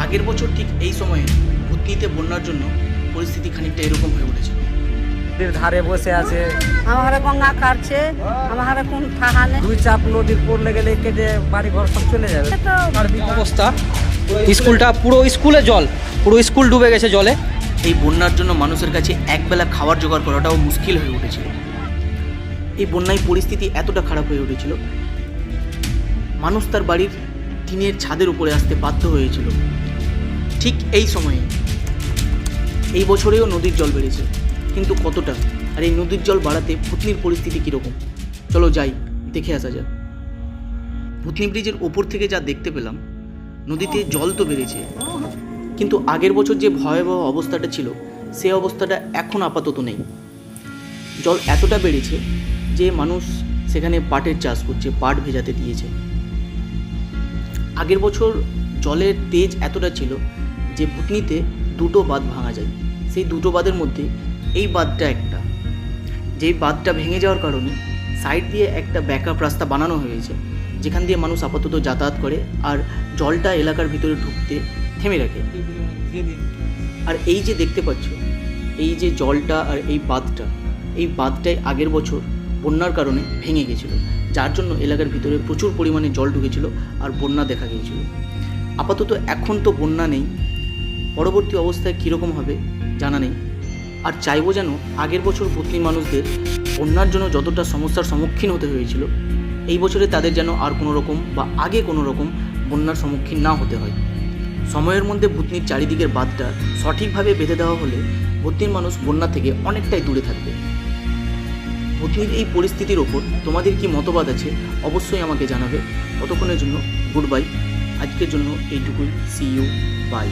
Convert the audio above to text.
আগের বছর ঠিক এই সময়ে ভূতনিতে বন্যার জন্য পরিস্থিতি খানিকটা এরকম হয়ে উঠেছিল। নদীর ধারে বসে আছে, আমার গঙ্গা কাটছে, আমার কোন ঠাহানে দুই চাপ নদীর পড়লে গেলে কেটে বাড়ি ঘর সব চলে যাবে। তো সার্বিক অবস্থা, স্কুলটা পুরো স্কুলে জল, পুরো স্কুল ডুবে গেছে জলে। এই বন্যার জন্য মানুষের কাছে একবেলা খাবার জোগাড় করাটাও মুশকিল হয়ে উঠেছিল। এই বন্যায় পরিস্থিতি এতটা খারাপ হয়ে উঠেছিল, মানুষ তার বাড়ির টিনের ছাদের উপরে আসতে বাধ্য হয়েছিল। ঠিক এই সময়ে এই বছরেও নদীর জল বেড়েছে, কিন্তু কতটা, আর এই নদীর জল বাড়াতে ভূতনির পরিস্থিতি কীরকম, চলো যাই দেখে আসা যাক। ভূতনি ব্রিজের ওপর থেকে যা দেখতে পেলাম, নদীতে জল তো বেড়েছে, কিন্তু আগের বছর যে ভয়াবহ অবস্থাটা ছিল সে অবস্থাটা এখন আপাতত নেই। জল এতটা বেড়েছে যে মানুষ সেখানে পাটের চাষ করছে, পাট ভেজাতে দিয়েছে। আগের বছর জলের তেজ এতটা ছিল যে ভূতনিতে দুটো বাঁধ ভাঙা যায়। সেই দুটো বাঁধের মধ্যে এই বাঁধটা একটা, যেই বাঁধটা ভেঙে যাওয়ার কারণে সাইড দিয়ে একটা ব্যাকআপ রাস্তা বানানো হয়েছে, যেখান দিয়ে মানুষ আপাতত যাতায়াত করে আর জলটা এলাকার ভিতরে ঢুকতে থেমে রাখে। আর এই যে দেখতে পাচ্ছ, এই যে জলটা আর এই বাঁধটাই আগের বছর বন্যার কারণে ভেঙে গেছিলো, যার জন্য এলাকার ভিতরে প্রচুর পরিমাণে জল ঢুকেছিল আর বন্যা দেখা গিয়েছিল। আপাতত এখন তো বন্যা নেই, পরবর্তী অবস্থায় কীরকম হবে জানা নেই। আর চাইবো যেন আগের বছর ভূতনি মানুষদের বন্যার জন্য যতটা সমস্যার সম্মুখীন হতে হয়েছিল, এই বছরে তাদের যেন আর কোনো রকম বা আগে কোনো রকম বন্যার সম্মুখীন না হতে হয়। সময়ের মধ্যে ভূতনির চারিদিকের বাঁধটা সঠিকভাবে বেঁধে দেওয়া হলে ভূতনির মানুষ বন্যা থেকে অনেকটাই দূরে থাকবে। ভূতনির এই পরিস্থিতির ওপর তোমাদের কি মতবাদ আছে অবশ্যই আমাকে জানাবে। ততক্ষণের জন্য গুড বাই, আজকের জন্য এইটুকুই। See you, by.